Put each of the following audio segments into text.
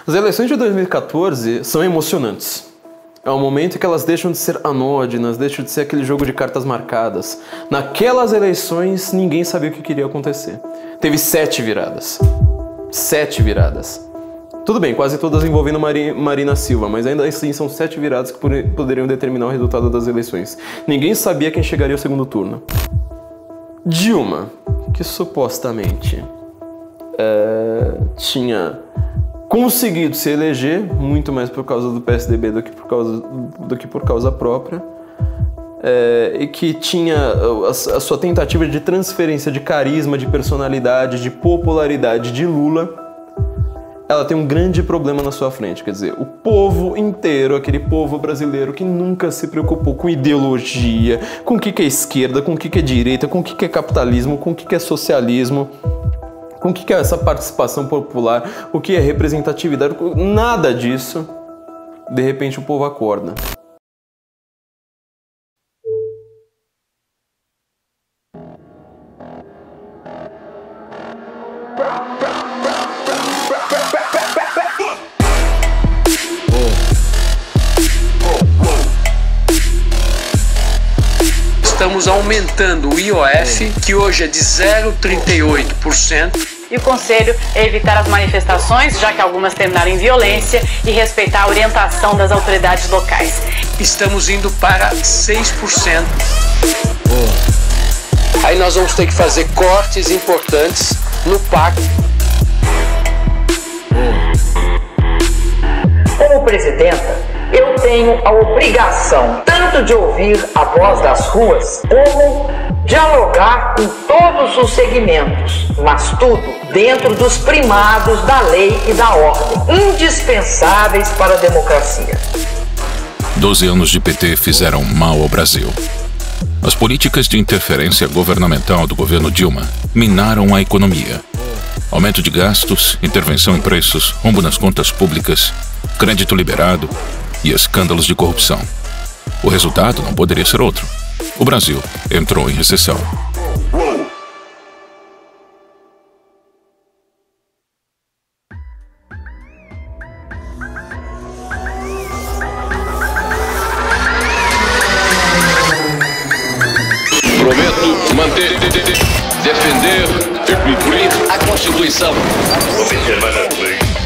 As eleições de 2014 são emocionantes. É um momento em que elas deixam de ser anódinas, deixam de ser aquele jogo de cartas marcadas. Naquelas eleições, ninguém sabia o que queria acontecer. Teve 7 viradas. 7 viradas. Tudo bem, quase todas envolvendo Marina Silva, mas ainda assim são 7 viradas que poderiam determinar o resultado das eleições. Ninguém sabia quem chegaria ao segundo turno. Dilma, que supostamente tinha conseguido se eleger, muito mais por causa do PSDB do que por causa própria, e que tinha a sua tentativa de transferência de carisma, de personalidade, de popularidade de Lula, ela tem um grande problema na sua frente. Quer dizer, o povo inteiro, aquele povo brasileiro que nunca se preocupou com ideologia, com o que é esquerda, com o que é direita, com o que é capitalismo, com o que é socialismo, com o que é essa participação popular, o que é representatividade, nada disso, de repente o povo acorda. Estamos aumentando o IOF, que hoje é de 0,38%. E o conselho é evitar as manifestações, já que algumas terminaram em violência, e respeitar a orientação das autoridades locais. Estamos indo para 6%. Aí nós vamos ter que fazer cortes importantes no PAC. Como presidenta, eu tenho a obrigação tanto de ouvir a voz das ruas, como dialogar com todos os segmentos, mas tudo dentro dos primados da lei e da ordem, indispensáveis para a democracia. 12 anos de PT fizeram mal ao Brasil. As políticas de interferência governamental do governo Dilma minaram a economia. Aumento de gastos, intervenção em preços, rombo nas contas públicas, crédito liberado e escândalos de corrupção. O resultado não poderia ser outro. O Brasil entrou em recessão. Prometo manter, defender e cumprir a Constituição.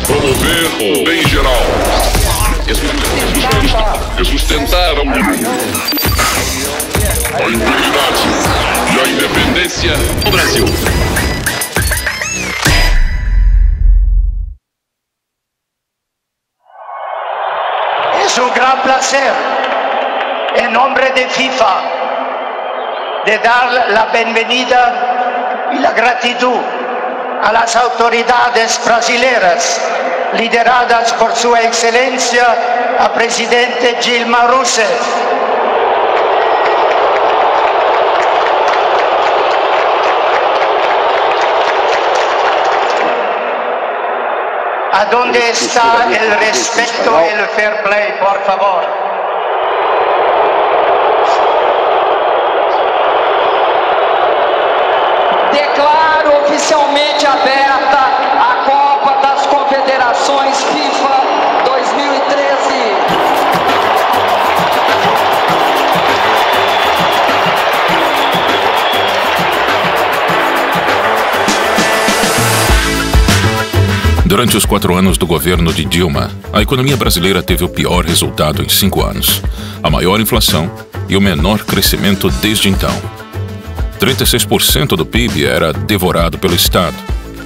Promover o bem geral. E sustentar a integridade e a independência do Brasil. Es un gran placer, en nombre de FIFA, de dar la bienvenida y la gratitud a las autoridades brasileñas, lideradas por su excelencia, a presidente Dilma Rousseff. ¿A dónde está el respeto y el fair play, por favor? Declaro oficialmente aberta a Copa das Confederações FIFA 2013. Durante os 4 anos do governo de Dilma, a economia brasileira teve o pior resultado em 5 anos, a maior inflação e o menor crescimento desde então. 36% do PIB era devorado pelo Estado,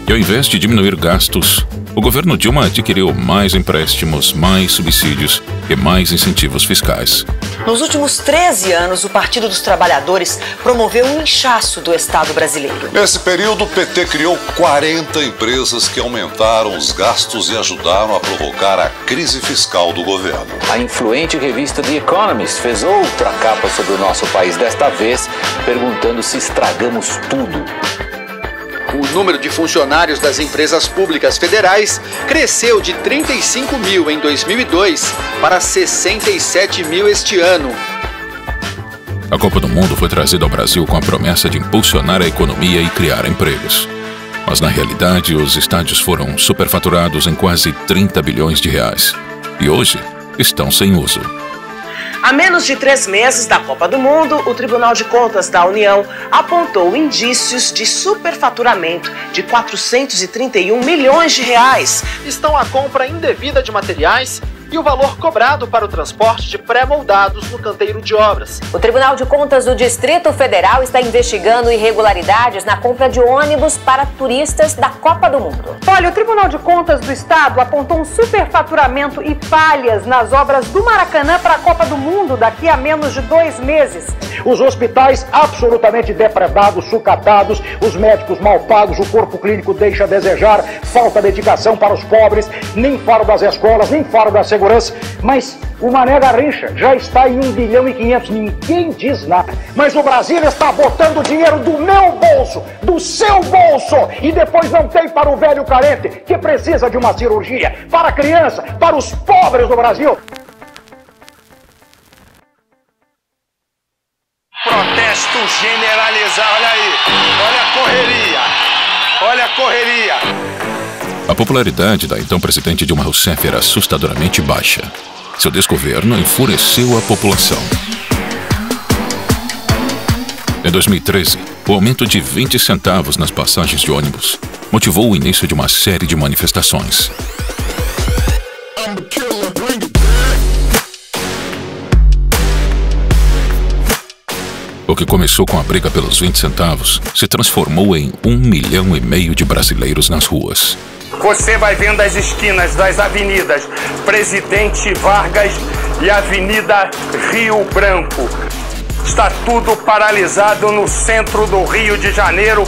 e ao invés de diminuir gastos, o governo Dilma adquiriu mais empréstimos, mais subsídios e mais incentivos fiscais. Nos últimos 13 anos, o Partido dos Trabalhadores promoveu um inchaço do Estado brasileiro. Nesse período, o PT criou 40 empresas que aumentaram os gastos e ajudaram a provocar a crise fiscal do governo. A influente revista The Economist fez outra capa sobre o nosso país, desta vez perguntando se estragamos tudo. O número de funcionários das empresas públicas federais cresceu de 35 mil em 2002 para 67 mil este ano. A Copa do Mundo foi trazida ao Brasil com a promessa de impulsionar a economia e criar empregos. Mas na realidade, os estádios foram superfaturados em quase 30 bilhões de reais. E hoje estão sem uso. Há menos de 3 meses da Copa do Mundo, o Tribunal de Contas da União apontou indícios de superfaturamento de 431 milhões de reais. Estão a compra indevida de materiais e o valor cobrado para o transporte de pré-moldados no canteiro de obras. O Tribunal de Contas do Distrito Federal está investigando irregularidades na compra de ônibus para turistas da Copa do Mundo. Olha, o Tribunal de Contas do Estado apontou um superfaturamento e falhas nas obras do Maracanã para a Copa do Mundo daqui a menos de 2 meses. Os hospitais absolutamente depredados, sucatados, os médicos mal pagos, o corpo clínico deixa a desejar, falta dedicação para os pobres, nem falo das escolas, nem falo da segurança, mas o Mané Garrincha já está em 1 bilhão e 500, ninguém diz nada. Mas o Brasil está botando dinheiro do meu bolso, do seu bolso, e depois não tem para o velho carente, que precisa de uma cirurgia, para a criança, para os pobres do Brasil. Protesto generalizado, olha aí, olha a correria, olha a correria. A popularidade da então presidente Dilma Rousseff era assustadoramente baixa. Seu desgoverno enfureceu a população. Em 2013, o aumento de 20 centavos nas passagens de ônibus motivou o início de uma série de manifestações. O que começou com a briga pelos 20 centavos se transformou em 1,5 milhão de brasileiros nas ruas. Você vai vendo as esquinas das avenidas Presidente Vargas e Avenida Rio Branco. Está tudo paralisado no centro do Rio de Janeiro.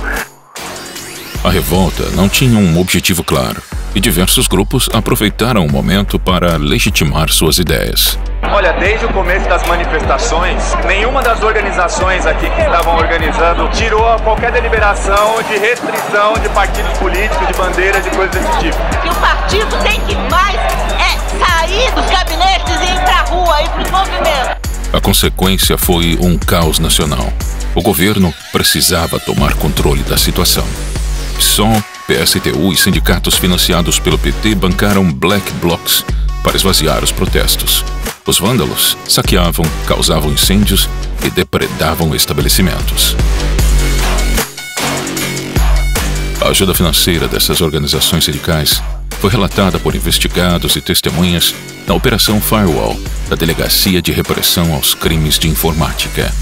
A revolta não tinha um objetivo claro e diversos grupos aproveitaram o momento para legitimar suas ideias. Olha, desde o começo das manifestações, nenhuma das organizações aqui que estavam organizando tirou qualquer deliberação de restrição de partidos políticos, de bandeiras, de coisas desse tipo. E o partido tem que mais sair dos gabinetes e ir pra rua, ir pros movimentos. A consequência foi um caos nacional. O governo precisava tomar controle da situação. PSOL, PSTU e sindicatos financiados pelo PT bancaram black blocs para esvaziar os protestos. Os vândalos saqueavam, causavam incêndios e depredavam estabelecimentos. A ajuda financeira dessas organizações sindicais foi relatada por investigados e testemunhas na Operação Firewall, da Delegacia de Repressão aos Crimes de Informática.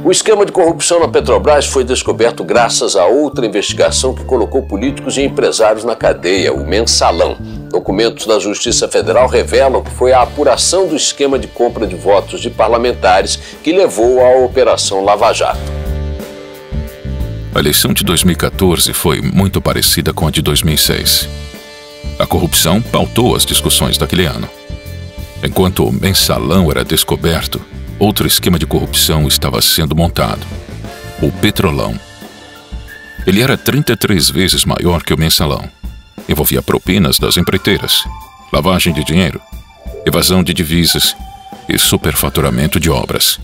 O esquema de corrupção na Petrobras foi descoberto graças a outra investigação que colocou políticos e empresários na cadeia, o Mensalão. Documentos da Justiça Federal revelam que foi a apuração do esquema de compra de votos de parlamentares que levou à Operação Lava Jato. A eleição de 2014 foi muito parecida com a de 2006. A corrupção pautou as discussões daquele ano. Enquanto o Mensalão era descoberto, outro esquema de corrupção estava sendo montado: o Petrolão. Ele era 33 vezes maior que o Mensalão. Envolvia propinas das empreiteiras, lavagem de dinheiro, evasão de divisas e superfaturamento de obras.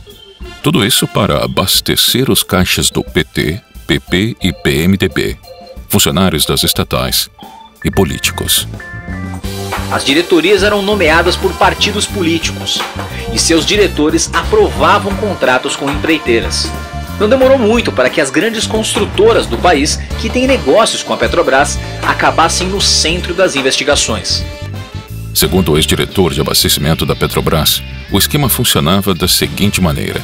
Tudo isso para abastecer os caixas do PT, PP e PMDB, funcionários das estatais e políticos. As diretorias eram nomeadas por partidos políticos e seus diretores aprovavam contratos com empreiteiras. Não demorou muito para que as grandes construtoras do país, que têm negócios com a Petrobras, acabassem no centro das investigações. Segundo o ex-diretor de abastecimento da Petrobras, o esquema funcionava da seguinte maneira: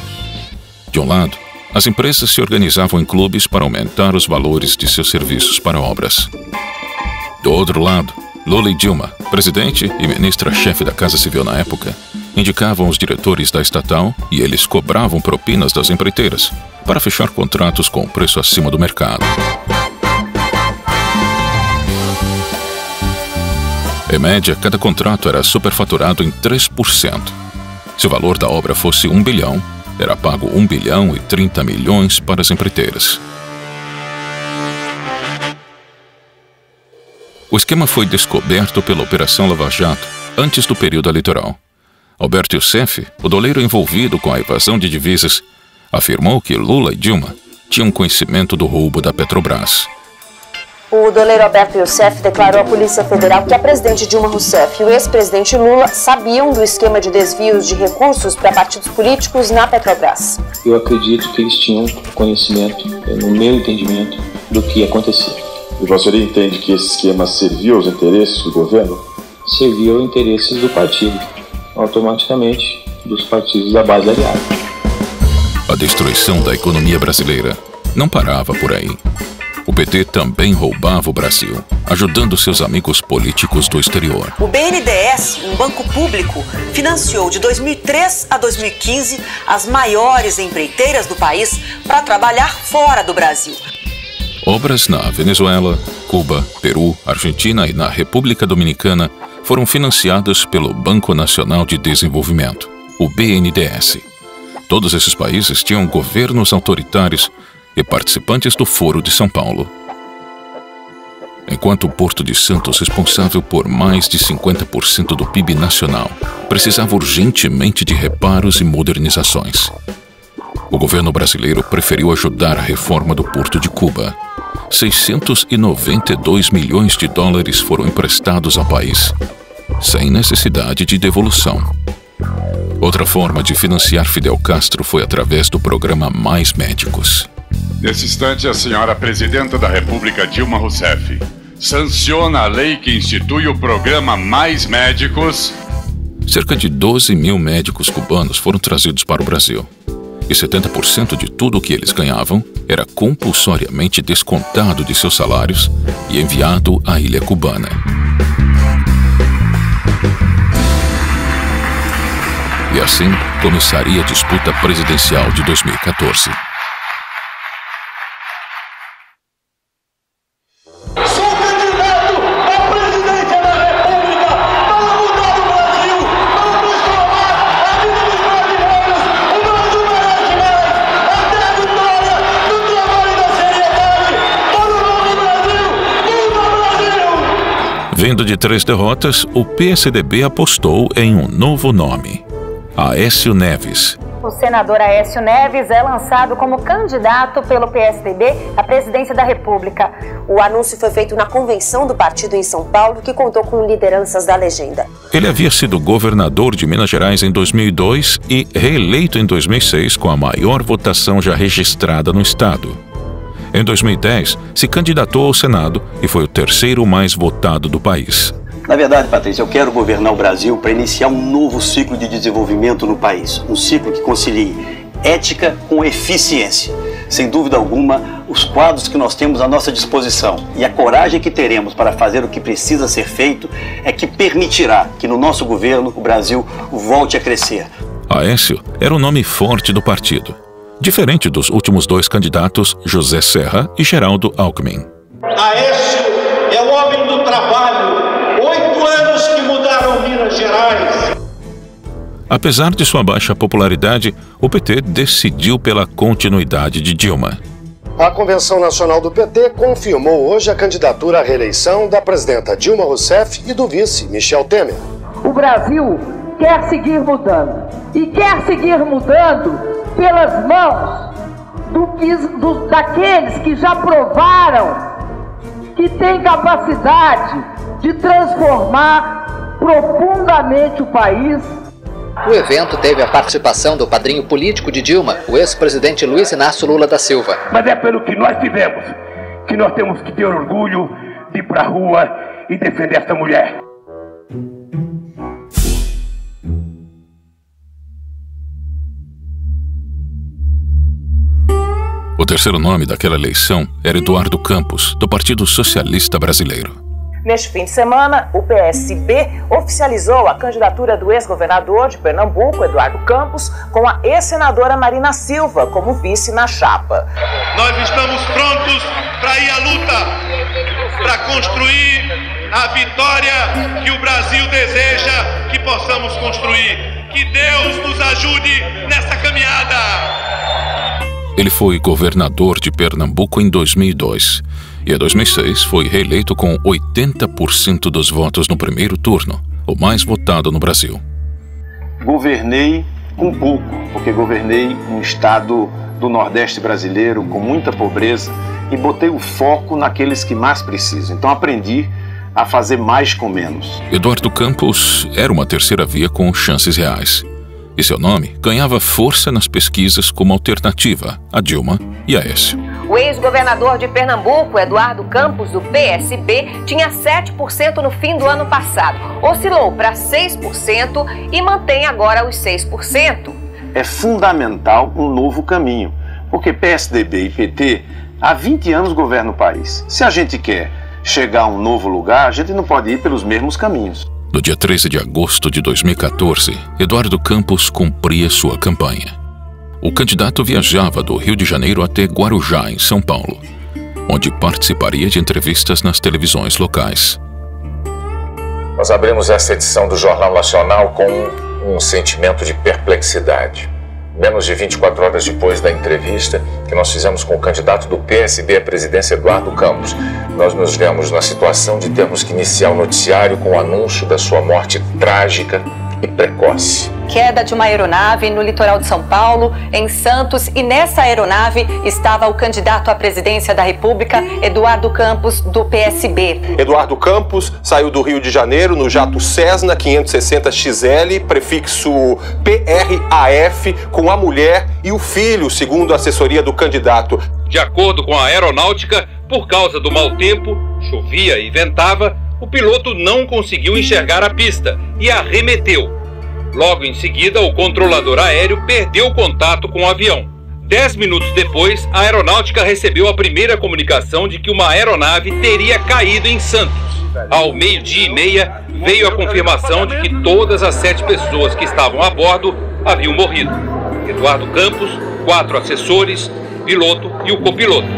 de um lado, as empresas se organizavam em clubes para aumentar os valores de seus serviços para obras. Do outro lado, Lula e Dilma, presidente e ministra-chefe da Casa Civil na época, indicavam os diretores da estatal e eles cobravam propinas das empreiteiras para fechar contratos com preço acima do mercado. Em média, cada contrato era superfaturado em 3%. Se o valor da obra fosse 1 bilhão, era pago 1 bilhão e 30 milhões para as empreiteiras. O esquema foi descoberto pela Operação Lava Jato antes do período eleitoral. Alberto Youssef, o doleiro envolvido com a evasão de divisas, afirmou que Lula e Dilma tinham conhecimento do roubo da Petrobras. O doleiro Alberto Youssef declarou à Polícia Federal que a presidente Dilma Rousseff e o ex-presidente Lula sabiam do esquema de desvios de recursos para partidos políticos na Petrobras. Eu acredito que eles tinham conhecimento, no meu entendimento, do que acontecia. E você entende que esse esquema serviu aos interesses do governo? Serviu aos interesses do partido, automaticamente dos partidos da base aliada. A destruição da economia brasileira não parava por aí. O PT também roubava o Brasil, ajudando seus amigos políticos do exterior. O BNDES, um banco público, financiou de 2003 a 2015 as maiores empreiteiras do país para trabalhar fora do Brasil. Obras na Venezuela, Cuba, Peru, Argentina e na República Dominicana foram financiadas pelo Banco Nacional de Desenvolvimento, o BNDES. Todos esses países tinham governos autoritários e participantes do Foro de São Paulo. Enquanto o Porto de Santos, responsável por mais de 50% do PIB nacional, precisava urgentemente de reparos e modernizações. O governo brasileiro preferiu ajudar a reforma do Porto de Cuba. 692 milhões de dólares foram emprestados ao país, sem necessidade de devolução. Outra forma de financiar Fidel Castro foi através do programa Mais Médicos. Nesse instante, a senhora presidenta da República, Dilma Rousseff, sanciona a lei que institui o programa Mais Médicos. Cerca de 12 mil médicos cubanos foram trazidos para o Brasil. E 70% de tudo o que eles ganhavam era compulsoriamente descontado de seus salários e enviado à ilha cubana. E assim começaria a disputa presidencial de 2014. Vindo de 3 derrotas, o PSDB apostou em um novo nome: Aécio Neves. O senador Aécio Neves é lançado como candidato pelo PSDB à presidência da República. O anúncio foi feito na convenção do partido em São Paulo, que contou com lideranças da legenda. Ele havia sido governador de Minas Gerais em 2002 e reeleito em 2006 com a maior votação já registrada no estado. Em 2010, se candidatou ao Senado e foi o terceiro mais votado do país. Na verdade, Patrícia, eu quero governar o Brasil para iniciar um novo ciclo de desenvolvimento no país. Um ciclo que concilie ética com eficiência. Sem dúvida alguma, os quadros que nós temos à nossa disposição e a coragem que teremos para fazer o que precisa ser feito é que permitirá que no nosso governo o Brasil volte a crescer. Aécio era o nome forte do partido, diferente dos últimos 2 candidatos, José Serra e Geraldo Alckmin. Aécio é o homem do trabalho. 8 anos que mudaram Minas Gerais. Apesar de sua baixa popularidade, o PT decidiu pela continuidade de Dilma. A Convenção Nacional do PT confirmou hoje a candidatura à reeleição da presidenta Dilma Rousseff e do vice Michel Temer. O Brasil quer seguir mudando. E quer seguir mudando pelas mãos daqueles que já provaram que têm capacidade de transformar profundamente o país. O evento teve a participação do padrinho político de Dilma, o ex-presidente Luiz Inácio Lula da Silva. Mas é pelo que nós fizemos que nós temos que ter orgulho de ir pra rua e defender essa mulher. O terceiro nome daquela eleição era Eduardo Campos, do Partido Socialista Brasileiro. Neste fim de semana, o PSB oficializou a candidatura do ex-governador de Pernambuco, Eduardo Campos, com a ex-senadora Marina Silva como vice na chapa. Nós estamos prontos para ir à luta, para construir a vitória que o Brasil deseja que possamos construir. Que Deus nos ajude nessa caminhada. Ele foi governador de Pernambuco em 2002 E em 2006 foi reeleito com 80% dos votos no primeiro turno, o mais votado no Brasil. Governei com pouco, porque governei um estado do Nordeste brasileiro com muita pobreza e botei o foco naqueles que mais precisam. Então aprendi a fazer mais com menos. Eduardo Campos era uma terceira via com chances reais. E seu nome ganhava força nas pesquisas como alternativa a Dilma e Aécio. O ex-governador de Pernambuco, Eduardo Campos, do PSB, tinha 7% no fim do ano passado. Oscilou para 6% e mantém agora os 6%. É fundamental um novo caminho, porque PSDB e PT há 20 anos governam o país. Se a gente quer chegar a um novo lugar, a gente não pode ir pelos mesmos caminhos. No dia 13 de agosto de 2014, Eduardo Campos cumpria sua campanha. O candidato viajava do Rio de Janeiro até Guarujá, em São Paulo, onde participaria de entrevistas nas televisões locais. Nós abrimos essa edição do Jornal Nacional com um sentimento de perplexidade. Menos de 24 horas depois da entrevista que nós fizemos com o candidato do PSB à presidência, Eduardo Campos, nós nos vemos na situação de termos que iniciar o noticiário com o anúncio da sua morte trágica e precoce. Queda de uma aeronave no litoral de São Paulo, em Santos, e nessa aeronave estava o candidato à presidência da República, Eduardo Campos, do PSB. Eduardo Campos saiu do Rio de Janeiro no jato Cessna 560XL, prefixo PRAF, com a mulher e o filho, segundo a assessoria do candidato. De acordo com a aeronáutica, por causa do mau tempo, chovia e ventava, o piloto não conseguiu enxergar a pista e arremeteu. Logo em seguida, o controlador aéreo perdeu contato com o avião. 10 minutos depois, a aeronáutica recebeu a primeira comunicação de que uma aeronave teria caído em Santos. Ao 12:30, veio a confirmação de que todas as 7 pessoas que estavam a bordo haviam morrido. Eduardo Campos, 4 assessores, piloto e o copiloto.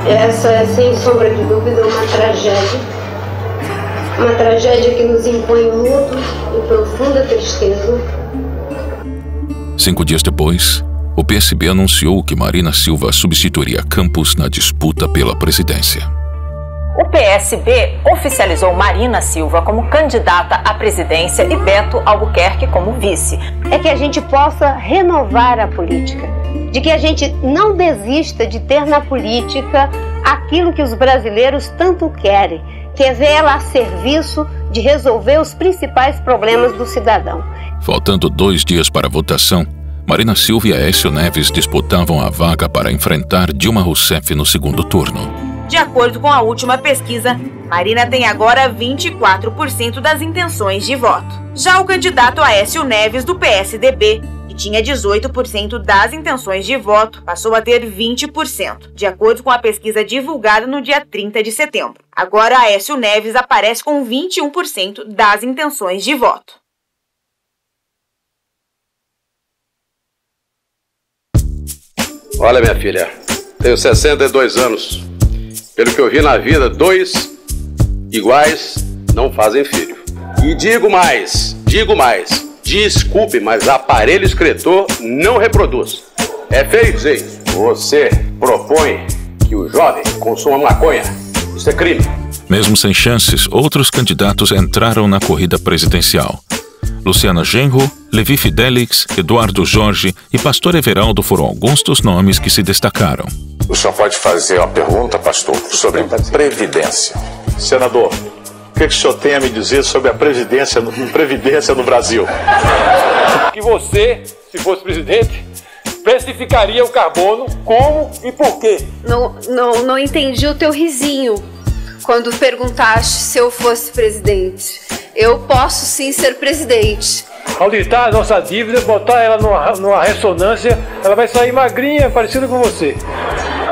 Essa é, sem sombra de dúvida, uma tragédia que nos impõe luto e profunda tristeza. 5 dias depois, o PSB anunciou que Marina Silva substituiria Campos na disputa pela presidência. O PSB oficializou Marina Silva como candidata à presidência e Beto Albuquerque como vice. É que a gente possa renovar a política, de que a gente não desista de ter na política aquilo que os brasileiros tanto querem, que é vê-la a serviço de resolver os principais problemas do cidadão. Faltando 2 dias para a votação, Marina Silva e Aécio Neves disputavam a vaga para enfrentar Dilma Rousseff no segundo turno. De acordo com a última pesquisa, Marina tem agora 24% das intenções de voto. Já o candidato Aécio Neves, do PSDB, que tinha 18% das intenções de voto, passou a ter 20%, de acordo com a pesquisa divulgada no dia 30 de setembro. Agora, Aécio Neves aparece com 21% das intenções de voto. Olha, minha filha, tenho 62 anos. Pelo que eu vi na vida, 2 iguais não fazem filho. E digo mais, desculpe, mas aparelho excretor não reproduz. É feio dizer isso. Você propõe que o jovem consuma maconha. Isso é crime. Mesmo sem chances, outros candidatos entraram na corrida presidencial. Luciana Genro, Levi Fidelix, Eduardo Jorge e Pastor Everaldo foram alguns dos nomes que se destacaram. O senhor pode fazer uma pergunta, pastor, sobre Previdência. Senador, o que o senhor tem a me dizer sobre a Previdência no Brasil? Que você, se fosse presidente, precificaria o carbono como e por quê? Não entendi o teu risinho quando perguntaste se eu fosse presidente. Eu posso sim ser presidente. Auditar a nossa dívida, botar ela numa ressonância, ela vai sair magrinha, parecida com você.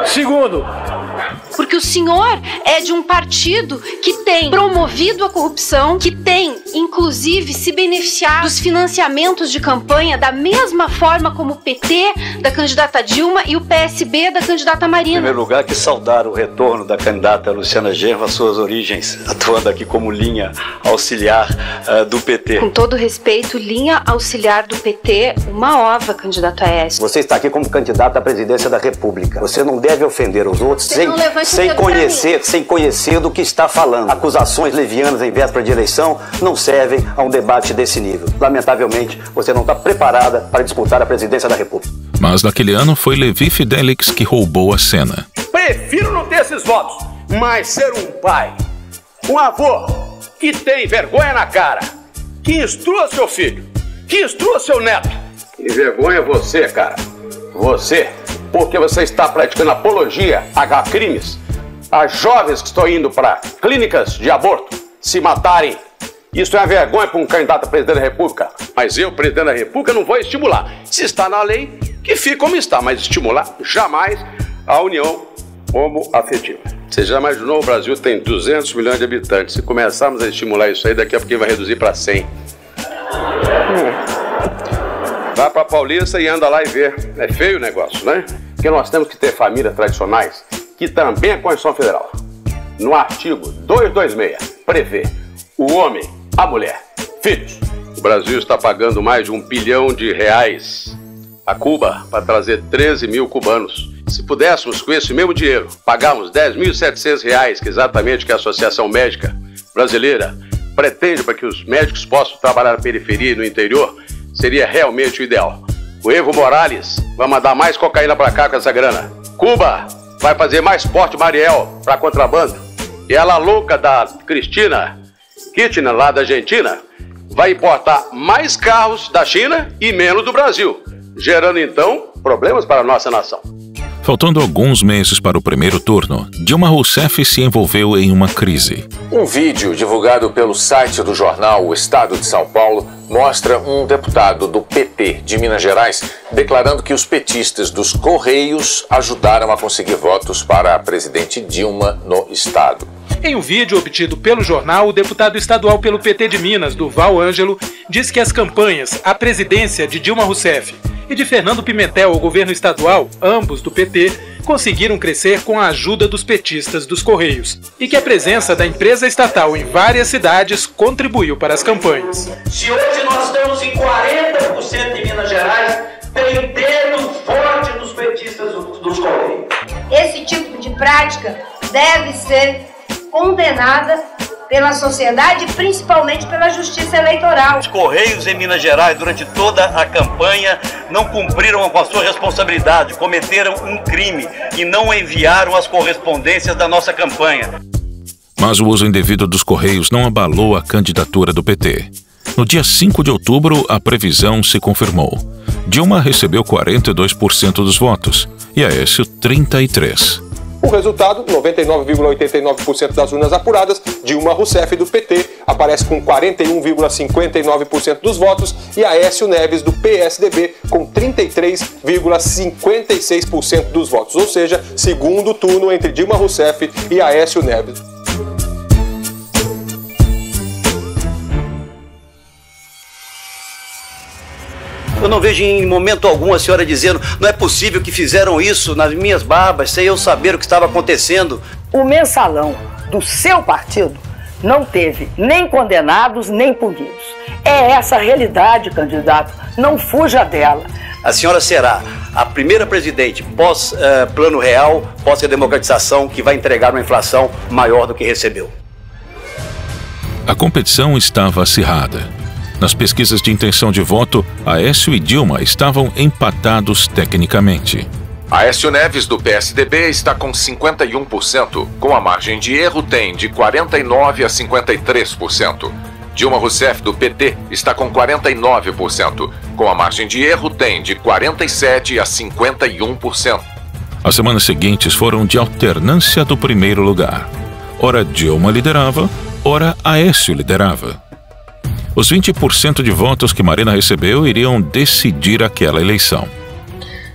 Segundo, porque o senhor é de um partido que tem promovido a corrupção, que tem, inclusive, se beneficiado dos financiamentos de campanha da mesma forma como o PT da candidata Dilma e o PSB da candidata Marina. Em primeiro lugar, que saudar o retorno da candidata Luciana Genro às suas origens, atuando aqui como linha auxiliar do PT. Com todo respeito, linha auxiliar do PT, uma ova, candidato Aécio. Você está aqui como candidato à presidência da República. Você não deve ofender os outros sem conhecer do que está falando. Acusações levianas em véspera de eleição não servem a um debate desse nível. Lamentavelmente, você não está preparada para disputar a presidência da República. Mas naquele ano foi Levi Fidelix que roubou a cena. Prefiro não ter esses votos, mas ser um pai, um avô que tem vergonha na cara, que instrua seu filho, que instrua seu neto. Que vergonha você, cara. Você, porque você está praticando apologia a crimes, a jovens que estão indo para clínicas de aborto se matarem. Isso é uma vergonha para um candidato a presidente da República. Mas eu, presidente da República, não vou estimular. Se está na lei, que fique como está, mas estimular jamais a união homoafetiva. Você já imaginou, o Brasil tem 200 milhões de habitantes. Se começarmos a estimular isso aí, daqui a pouquinho vai reduzir para 100. Vai para Paulista e anda lá e vê. É feio o negócio, né? Porque nós temos que ter famílias tradicionais, que também a Constituição Federal, no artigo 226, prevê o homem, a mulher, filhos. O Brasil está pagando mais de R$1 bilhão a Cuba para trazer 13 mil cubanos. Se pudéssemos, com esse mesmo dinheiro, pagarmos R$10.700, que é exatamente o que a Associação Médica Brasileira pretende para que os médicos possam trabalhar na periferia e no interior, seria realmente o ideal. O Evo Morales vai mandar mais cocaína para cá com essa grana. Cuba vai fazer mais porte Mariel para contrabando. E ela louca da Cristina Kirchner, lá da Argentina, vai importar mais carros da China e menos do Brasil, gerando então problemas para a nossa nação. Faltando alguns meses para o primeiro turno, Dilma Rousseff se envolveu em uma crise. Um vídeo divulgado pelo site do jornal O Estado de São Paulo mostra um deputado do PT de Minas Gerais declarando que os petistas dos Correios ajudaram a conseguir votos para a presidente Dilma no estado. Em um vídeo obtido pelo jornal, o deputado estadual pelo PT de Minas, Durval Ângelo, diz que as campanhas à presidência de Dilma Rousseff e de Fernando Pimentel ao governo estadual, ambos do PT, conseguiram crescer com a ajuda dos petistas dos Correios e que a presença da empresa estatal em várias cidades contribuiu para as campanhas. Se hoje nós estamos em 40% de Minas Gerais, tem dedo forte dos petistas dos Correios. Esse tipo de prática deve ser condenada pela sociedade e principalmente pela justiça eleitoral. Os Correios em Minas Gerais, durante toda a campanha, não cumpriram com a sua responsabilidade, cometeram um crime e não enviaram as correspondências da nossa campanha. Mas o uso indevido dos Correios não abalou a candidatura do PT. No dia 5 de outubro, a previsão se confirmou. Dilma recebeu 42% dos votos e Aécio 33%. O resultado, 99,89% das urnas apuradas, Dilma Rousseff do PT aparece com 41,59% dos votos e Aécio Neves do PSDB com 33,56% dos votos. Ou seja, segundo turno entre Dilma Rousseff e Aécio Neves. Eu não vejo em momento algum a senhora dizendo não é possível que fizeram isso nas minhas barbas, sem eu saber o que estava acontecendo. O mensalão do seu partido não teve nem condenados nem punidos. É essa a realidade, candidato. Não fuja dela. A senhora será a primeira presidente pós-Plano Real, pós-redemocratização, que vai entregar uma inflação maior do que recebeu. A competição estava acirrada. Nas pesquisas de intenção de voto, Aécio e Dilma estavam empatados tecnicamente. Aécio Neves, do PSDB, está com 51%. Com a margem de erro, tem de 49% a 53%. Dilma Rousseff, do PT, está com 49%. Com a margem de erro, tem de 47% a 51%. As semanas seguintes foram de alternância do primeiro lugar. Ora Dilma liderava, ora Aécio liderava. Os 20% de votos que Marina recebeu iriam decidir aquela eleição.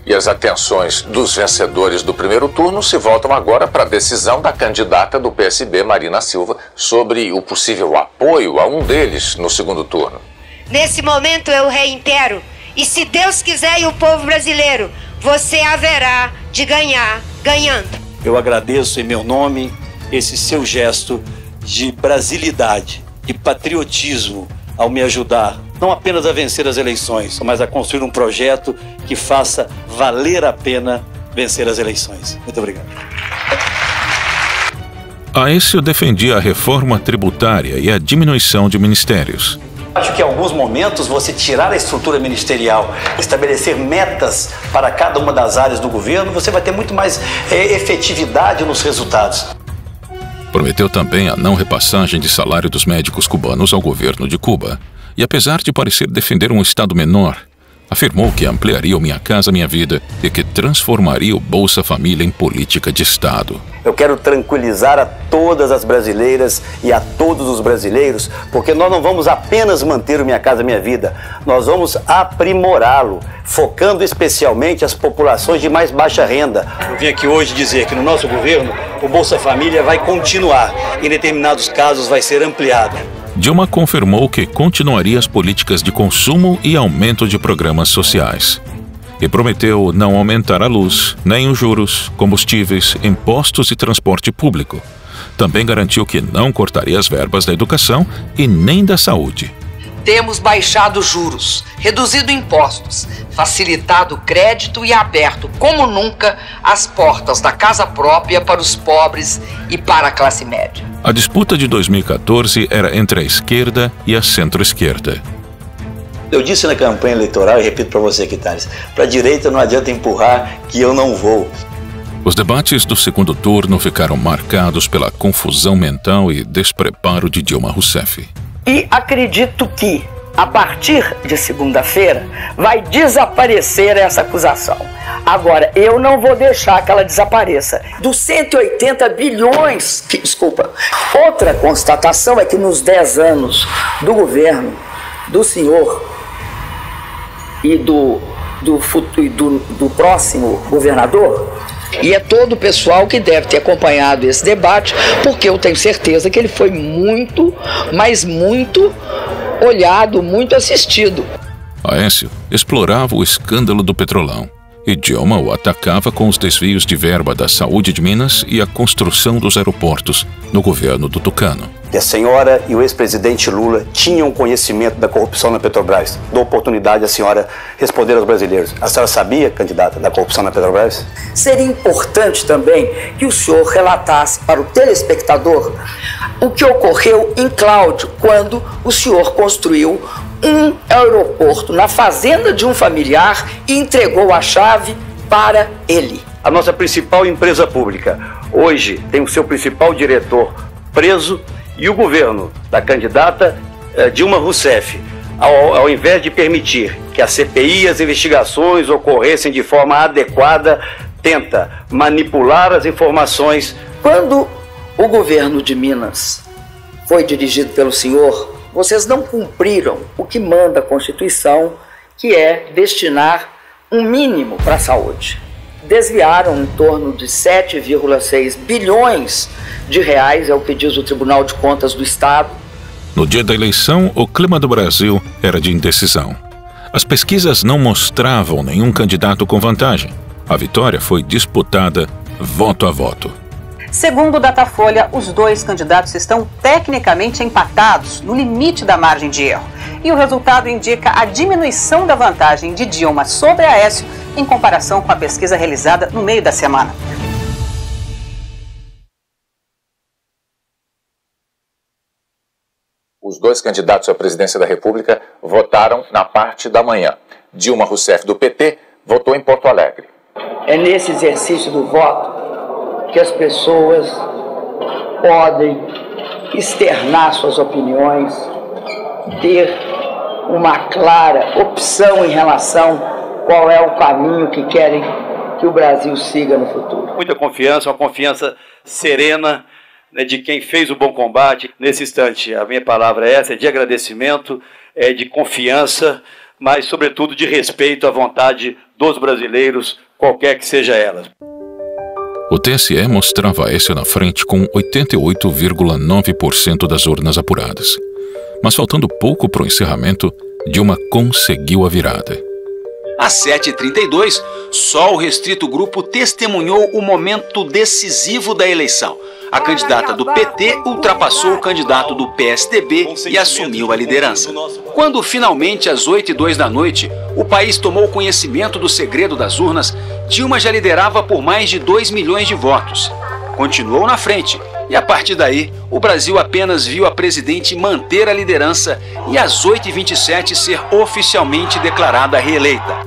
E as atenções dos vencedores do primeiro turno se voltam agora para a decisão da candidata do PSB, Marina Silva, sobre o possível apoio a um deles no segundo turno. Nesse momento eu reitero, e se Deus quiser e o povo brasileiro, você haverá de ganhar ganhando. Eu agradeço em meu nome esse seu gesto de brasilidade, de patriotismo, ao me ajudar não apenas a vencer as eleições, mas a construir um projeto que faça valer a pena vencer as eleições. Muito obrigado. Aécio defendia a reforma tributária e a diminuição de ministérios. Acho que em alguns momentos você tirar a estrutura ministerial, estabelecer metas para cada uma das áreas do governo, você vai ter muito mais efetividade nos resultados. Prometeu também a não repassagem de salário dos médicos cubanos ao governo de Cuba. E apesar de parecer defender um Estado menor, afirmou que ampliaria o Minha Casa Minha Vida e que transformaria o Bolsa Família em política de Estado. Eu quero tranquilizar a todas as brasileiras e a todos os brasileiros, porque nós não vamos apenas manter o Minha Casa Minha Vida, nós vamos aprimorá-lo, focando especialmente as populações de mais baixa renda. Eu vim aqui hoje dizer que no nosso governo o Bolsa Família vai continuar, em determinados casos vai ser ampliado. Dilma confirmou que continuaria as políticas de consumo e aumento de programas sociais. E prometeu não aumentar a luz, nem os juros, combustíveis, impostos e transporte público. Também garantiu que não cortaria as verbas da educação e nem da saúde. Temos baixado juros, reduzido impostos, facilitado o crédito e aberto, como nunca, as portas da casa própria para os pobres e para a classe média. A disputa de 2014 era entre a esquerda e a centro-esquerda. Eu disse na campanha eleitoral, e repito para você aqui, Thales, para a direita não adianta empurrar que eu não vou. Os debates do segundo turno ficaram marcados pela confusão mental e despreparo de Dilma Rousseff. E acredito que, a partir de segunda-feira, vai desaparecer essa acusação. Agora, eu não vou deixar que ela desapareça. Dos 180 bilhões... Outra constatação é que nos 10 anos do governo do senhor e do próximo governador, e é todo o pessoal que deve ter acompanhado esse debate, porque eu tenho certeza que ele foi muito, mas muito olhado, muito assistido. Aécio explorava o escândalo do Petrolão e Dilma o atacava com os desvios de verba da saúde de Minas e a construção dos aeroportos no governo do Tucano. E a senhora e o ex-presidente Lula tinham conhecimento da corrupção na Petrobras. Dou oportunidade à senhora responder aos brasileiros. A senhora sabia, candidata, da corrupção na Petrobras? Seria importante também que o senhor relatasse para o telespectador o que ocorreu em Cláudio, quando o senhor construiu um aeroporto na fazenda de um familiar e entregou a chave para ele. A nossa principal empresa pública hoje tem o seu principal diretor preso e o governo da candidata Dilma Rousseff, ao invés de permitir que a CPI e as investigações ocorressem de forma adequada, tenta manipular as informações. Quando o governo de Minas foi dirigido pelo senhor, vocês não cumpriram o que manda a Constituição, que é destinar um mínimo para a saúde. Desviaram em torno de 7,6 bilhões de reais, é o que diz o Tribunal de Contas do Estado. No dia da eleição, o clima do Brasil era de indecisão. As pesquisas não mostravam nenhum candidato com vantagem. A vitória foi disputada voto a voto. Segundo o Datafolha, os dois candidatos estão tecnicamente empatados, no limite da margem de erro. E o resultado indica a diminuição da vantagem de Dilma sobre Aécio em comparação com a pesquisa realizada no meio da semana. Os dois candidatos à presidência da República votaram na parte da manhã. Dilma Rousseff, do PT, votou em Porto Alegre. É nesse exercício do voto que as pessoas podem externar suas opiniões, ter uma clara opção em relação qual é o caminho que querem que o Brasil siga no futuro. Muita confiança, uma confiança serena, né, de quem fez o bom combate. Nesse instante, a minha palavra é essa, é de agradecimento, é de confiança, mas, sobretudo, de respeito à vontade do dos brasileiros, qualquer que seja ela. O TSE mostrava Aécio na frente com 88,9% das urnas apuradas. Mas faltando pouco para o encerramento, Dilma conseguiu a virada. Às 7h32, só o restrito grupo testemunhou o momento decisivo da eleição. A candidata do PT ultrapassou o candidato do PSDB e assumiu a liderança. Quando finalmente, às 8h02 da noite, o país tomou conhecimento do segredo das urnas, Dilma já liderava por mais de 2 milhões de votos. Continuou na frente e, a partir daí, o Brasil apenas viu a presidente manter a liderança e às 8h27 ser oficialmente declarada reeleita.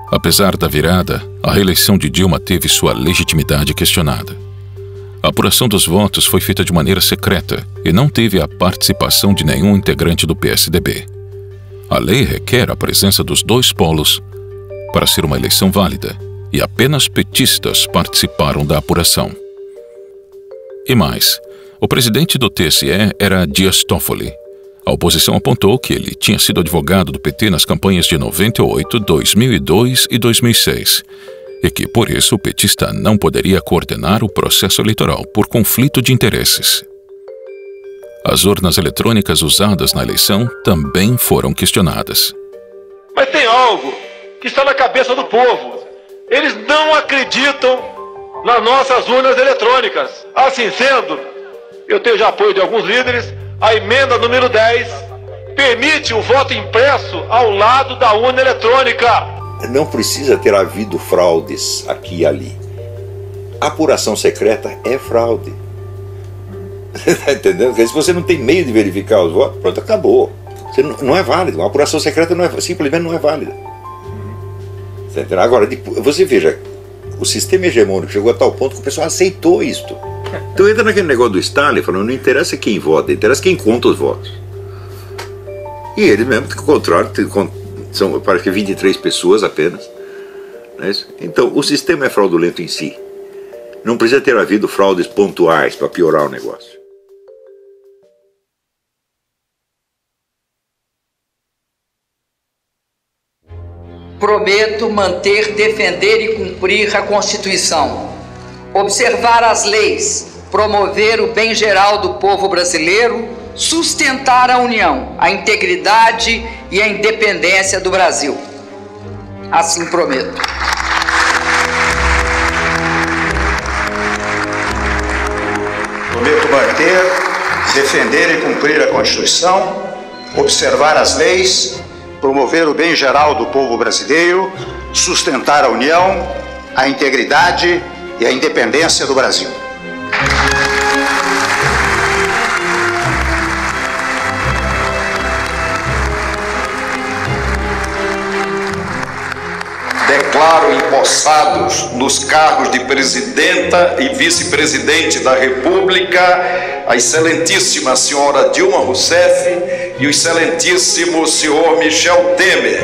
Apesar da virada, a reeleição de Dilma teve sua legitimidade questionada. A apuração dos votos foi feita de maneira secreta e não teve a participação de nenhum integrante do PSDB. A lei requer a presença dos dois polos para ser uma eleição válida, e apenas petistas participaram da apuração. E mais, o presidente do TSE era Dias Toffoli. A oposição apontou que ele tinha sido advogado do PT nas campanhas de 98, 2002 e 2006, e que, por isso, o petista não poderia coordenar o processo eleitoral por conflito de interesses. As urnas eletrônicas usadas na eleição também foram questionadas. Mas tem algo que está na cabeça do povo. Eles não acreditam nas nossas urnas eletrônicas. Assim sendo, eu tenho já apoio de alguns líderes. A emenda número 10 permite o voto impresso ao lado da urna eletrônica. Não precisa ter havido fraudes aqui e ali. A apuração secreta é fraude. Está entendendo? Porque se você não tem meio de verificar os votos, pronto, acabou. Você não é válido. Uma apuração secreta simplesmente não é válida. Agora, você veja, o sistema hegemônico chegou a tal ponto que o pessoal aceitou isto. Então entra naquele negócio do Stalin, falando, não interessa quem vota, interessa quem conta os votos. E ele mesmo controla, são, parece que 23 pessoas apenas. Não é isso? Então, o sistema é fraudulento em si. Não precisa ter havido fraudes pontuais para piorar o negócio. Prometo manter, defender e cumprir a Constituição, observar as leis, promover o bem geral do povo brasileiro, sustentar a união, a integridade e a independência do Brasil. Assim prometo. Prometo manter, defender e cumprir a Constituição, observar as leis, promover o bem geral do povo brasileiro, sustentar a união, a integridade e a independência do Brasil. Declaro empossados nos cargos de presidenta e vice-presidente da República a excelentíssima senhora Dilma Rousseff e o excelentíssimo senhor Michel Temer,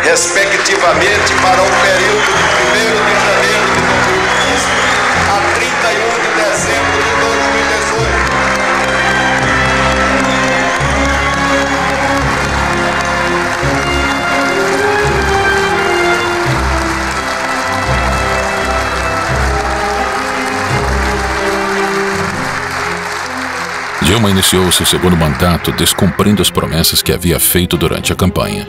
respectivamente, para o período de 1º de janeiro de 2015 a 31 de dezembro de 2018. Dilma iniciou seu segundo mandato descumprindo as promessas que havia feito durante a campanha.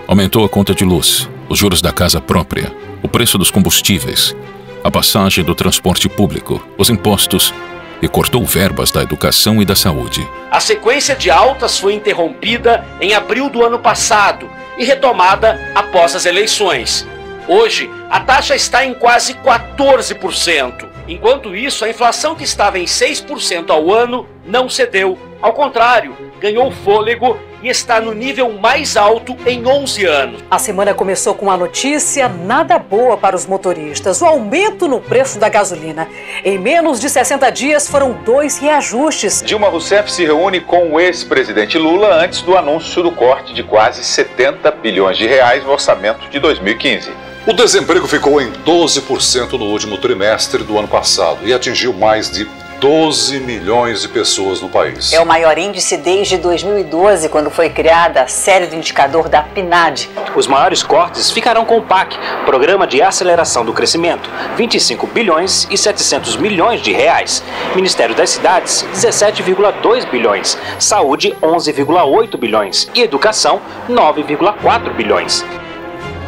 Aumentou a conta de luz, os juros da casa própria, o preço dos combustíveis, a passagem do transporte público, os impostos e cortou verbas da educação e da saúde. A sequência de altas foi interrompida em abril do ano passado e retomada após as eleições. Hoje, a taxa está em quase 14%. Enquanto isso, a inflação que estava em 6% ao ano não cedeu. Ao contrário, ganhou fôlego e está no nível mais alto em 11 anos. A semana começou com uma notícia nada boa para os motoristas: o aumento no preço da gasolina. Em menos de 60 dias foram 2 reajustes. Dilma Rousseff se reúne com o ex-presidente Lula antes do anúncio do corte de quase 70 bilhões de reais no orçamento de 2015. O desemprego ficou em 12% no último trimestre do ano passado e atingiu mais de 12 milhões de pessoas no país. É o maior índice desde 2012, quando foi criada a série do indicador da PNAD. Os maiores cortes ficarão com o PAC, Programa de Aceleração do Crescimento, 25 bilhões e 700 milhões de reais. Ministério das Cidades, 17,2 bilhões. Saúde, 11,8 bilhões. E Educação, 9,4 bilhões.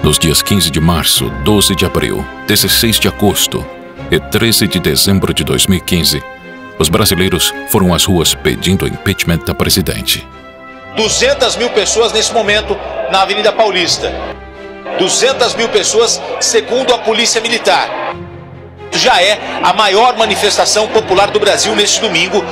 Nos dias 15 de março, 12 de abril, 16 de agosto e 13 de dezembro de 2015, os brasileiros foram às ruas pedindo o impeachment da presidente. 200 mil pessoas nesse momento na Avenida Paulista. 200 mil pessoas, segundo a Polícia Militar. Já é a maior manifestação popular do Brasil neste domingo.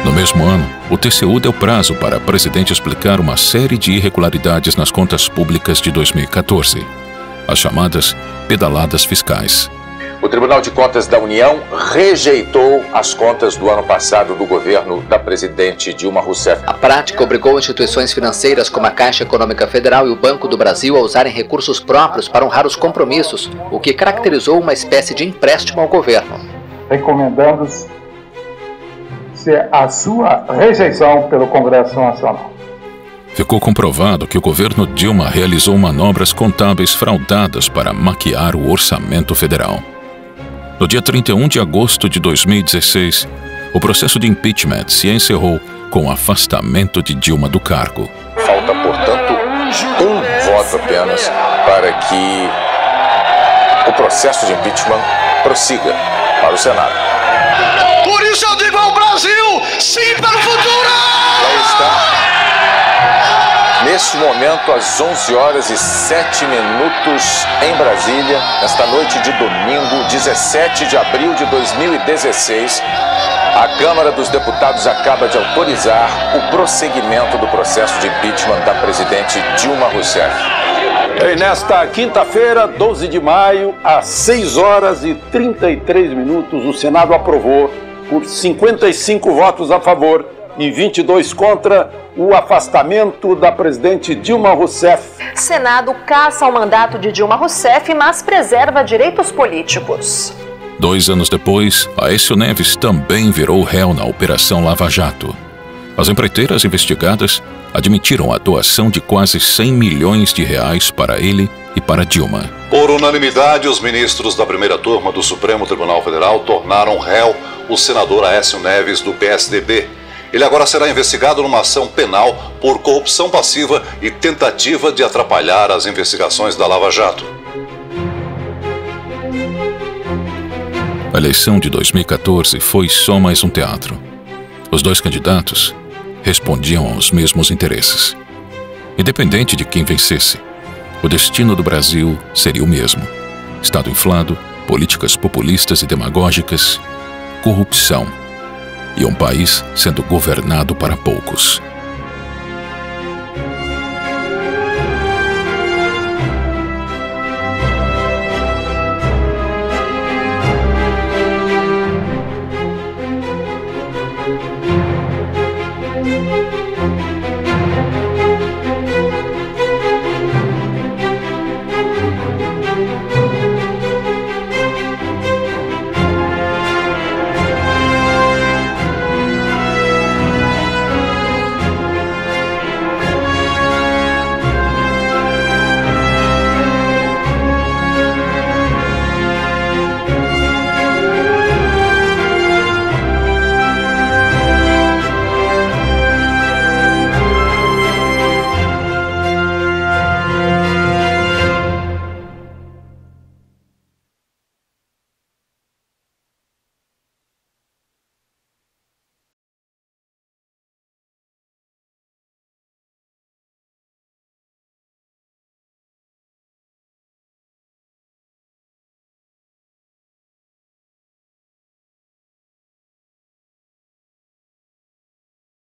No mesmo ano, o TCU deu prazo para a presidente explicar uma série de irregularidades nas contas públicas de 2014, as chamadas pedaladas fiscais. O Tribunal de Contas da União rejeitou as contas do ano passado do governo da presidente Dilma Rousseff. A prática obrigou instituições financeiras como a Caixa Econômica Federal e o Banco do Brasil a usarem recursos próprios para honrar os compromissos, o que caracterizou uma espécie de empréstimo ao governo. Recomendamos a sua rejeição pelo Congresso Nacional. Ficou comprovado que o governo Dilma realizou manobras contábeis fraudadas para maquiar o orçamento federal. No dia 31 de agosto de 2016, o processo de impeachment se encerrou com o afastamento de Dilma do cargo. Falta, portanto, um voto apenas para que o processo de impeachment prossiga para o Senado. Por isso eu digo ao Brasil, sim para o futuro! Já está. Neste momento, às 11 horas e 7 minutos em Brasília, nesta noite de domingo, 17 de abril de 2016, a Câmara dos Deputados acaba de autorizar o prosseguimento do processo de impeachment da presidente Dilma Rousseff. E nesta quinta-feira, 12 de maio, às 6 horas e 33 minutos, o Senado aprovou, por 55 votos a favor e 22 contra, o afastamento da presidente Dilma Rousseff. Senado caça o mandato de Dilma Rousseff, mas preserva direitos políticos. 2 anos depois, Aécio Neves também virou réu na Operação Lava Jato. As empreiteiras investigadas admitiram a doação de quase 100 milhões de reais para ele e para Dilma. Por unanimidade, os ministros da primeira turma do Supremo Tribunal Federal tornaram réu o senador Aécio Neves, do PSDB. Ele agora será investigado numa ação penal por corrupção passiva e tentativa de atrapalhar as investigações da Lava Jato. A eleição de 2014 foi só mais um teatro. Os dois candidatos respondiam aos mesmos interesses. Independente de quem vencesse, o destino do Brasil seria o mesmo. Estado inflado, políticas populistas e demagógicas, corrupção e um país sendo governado para poucos.